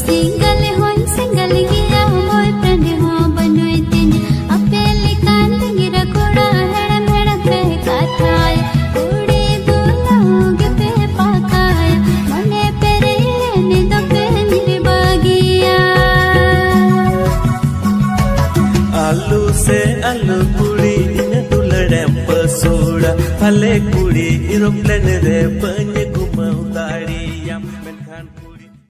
single hon single gya boyfriend ho banoi tin apeli kan gira koda hedam hedam pe kathaya udi dulauge pe pakaya mane perele ne do pe nire bagiya alu se alu kudi ina duladam pesoda pale kudi aeroplane re panye gumau tadi yang menkan